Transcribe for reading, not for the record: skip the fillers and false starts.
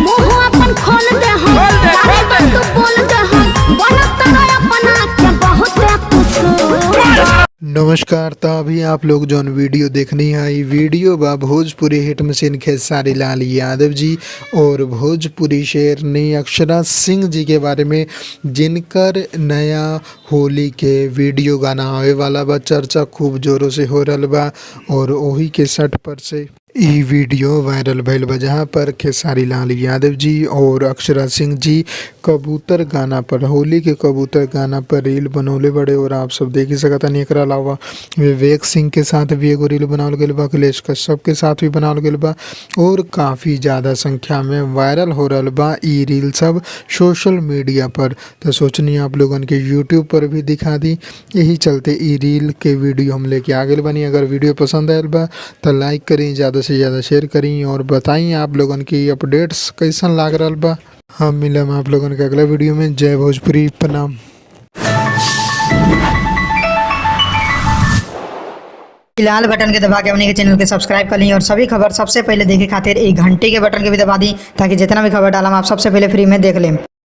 मुंह अपन खोल दे हम सारी बात तू बोल दे हम बनत रहे अपना के बहुत कुछ। नमस्कार। तो अभी आप लोग जौन वीडियो देखनी है ई वीडियो बा भोजपुरी हिट मशीन खेसारी लाल यादव जी और भोजपुरी शेरनी अक्षरा सिंह जी के बारे में, जिनकर नया होली के वीडियो गाना आवे वाला बा। चर्चा खूब जोरों से हो रहा बा और वही के सट पर से ई वीडियो वायरल भइल बा, जहाँ पर खेसारी लाल यादव जी और अक्षरा सिंह जी कबूतर गाना पर, होली के कबूतर गाना पर रील बनौले बड़े और आप सब देख ही सकता नहीं। एकरा अलावा विवेक सिंह के साथ भी एगो रील बनावल गइल बा, अखिलेश कश्यप के साथ भी बनावल गइल बा और काफ़ी ज़्यादा संख्या में वायरल हो रहा बा ई रील सब सोशल मीडिया पर। तो सोचनी आप लोगन के यूट्यूब पर भी दिखा दी, यही चलते ई रील के वीडियो हम लेके आ गए बनी। अगर वीडियो पसंद आयल बा तो लाइक करी, ज़्यादा से ज़्यादा शेयर करी और बताई आप लोगन की अपडेट्स कैसन लाग रहा बा। हम मिलम आप लोगन के अगला वीडियो में। जय भोजपुरी, प्रणाम। लाल बटन के दबा के अपने के चैनल के सब्सक्राइब कर ली और सभी खबर सबसे पहले देखे खातिर एक घंटे के बटन के भी दबा दी, ताकि जितना भी खबर डालम आप सबसे पहले फ्री में देख लें।